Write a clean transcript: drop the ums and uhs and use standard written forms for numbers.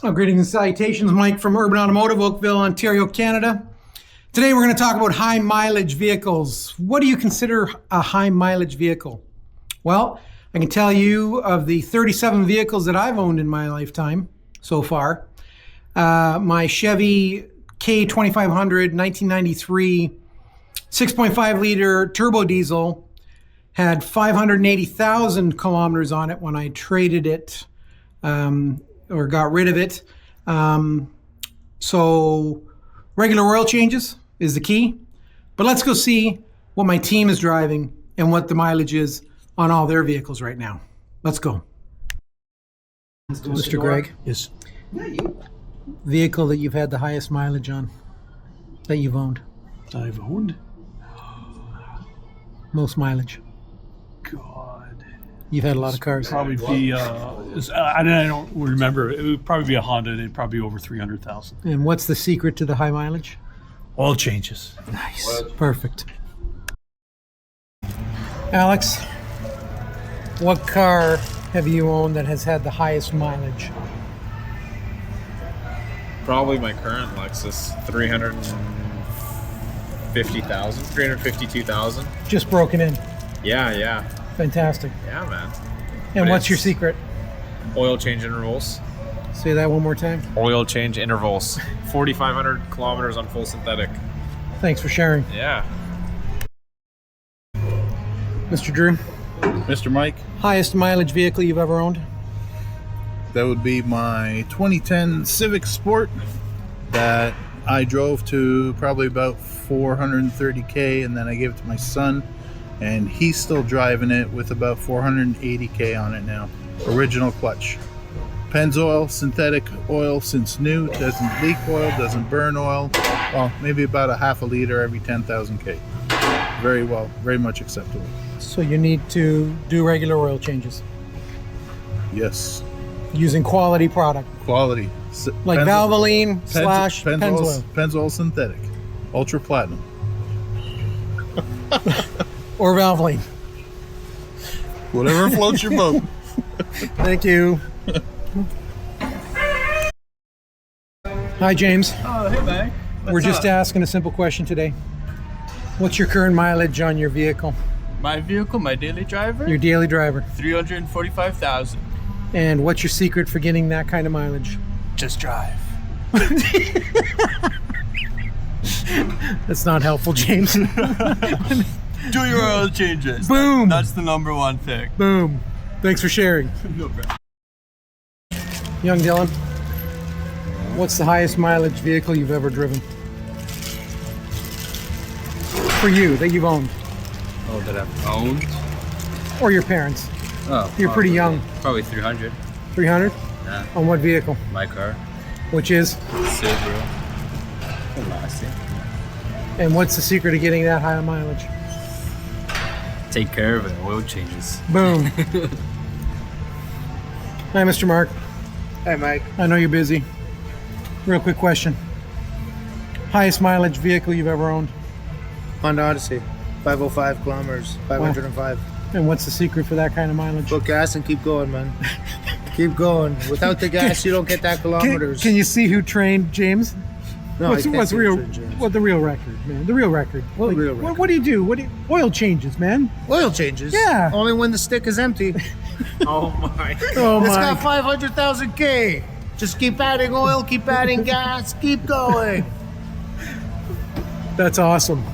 Oh, greetings and salutations, Mike from Urban Automotive, Oakville, Ontario, Canada. Today we're going to talk about high mileage vehicles. What do you consider a high mileage vehicle? Well, I can tell you of the 37 vehicles that I've owned in my lifetime so far. My Chevy K2500 1993 6.5 liter turbo diesel had 580,000 kilometers on it when I traded it or got rid of it. So regular oil changes is the key. But let's go see what my team is driving and what the mileage is on all their vehicles right now. Let's go. Mr. Greg? Yes. Vehicle that you've had the highest mileage on, that you've owned? I've owned? Most mileage. God. You've had a lot of cars. Probably be, I don't remember. It would probably be a Honda. It'd probably be over 300,000. And what's the secret to the high mileage? Oil changes. Nice. Perfect. Alex, what car have you owned that has had the highest mileage? Probably my current Lexus, 352,000. Just broken in. Yeah. Fantastic. Yeah, man. And But what's your it's secret? Oil change intervals. Say that one more time. Oil change intervals. 4,500 kilometers on full synthetic. Thanks for sharing. Yeah. Mr. Drew, Mr. Mike, highest mileage vehicle you've ever owned? that would be my 2010 Civic Sport that I drove to probably about 430K, and then I gave it to my son, and he's still driving it with about 480K on it now. Original clutch. Pennzoil, synthetic oil since new, doesn't leak oil, doesn't burn oil. Well, maybe about a half a liter every 10,000K. Very well, very much acceptable. So you need to do regular oil changes Yes. using quality product Quality. like Valvoline slash Pennzoil Pennzoil synthetic. Ultra platinum. or Valvoline. Whatever floats your boat. Thank you. Hi, James. Oh, hey, man. We're just asking a simple question today. What's your current mileage on your vehicle? My vehicle, my daily driver, Your daily driver. 345,000. And what's your secret for getting that kind of mileage? Just drive. That's not helpful, James. Do your oil changes. Boom. That's the number one thing. Boom. Thanks for sharing. No problem. Young Dylan, what's the highest mileage vehicle you've ever driven? For you, that you've owned. Oh, that I've owned? Or your parents. Oh, You're pretty young. Probably 300. 300? Yeah. On what vehicle? My car. Which is? Silver. Classic. And what's the secret of getting that high of mileage? Take care of it. Oil changes. Boom. Hi, Mr. Mark. Hey, Mike. I know you're busy. Real quick question. Highest mileage vehicle you've ever owned? Honda Odyssey, 505 kilometers, 505. And what's the secret for that kind of mileage? Put gas and keep going, man. Keep going. Without the gas, you don't get that kilometers. Can you see who trained James? No, I can't What's see real? the James. What the real record, man? The real record. What real record? What do you do? Oil changes, man. Oil changes? Yeah. Only when the stick is empty. Oh my. Oh It's my! got 500,000 K. Just keep adding oil, keep adding gas, keep going. That's awesome.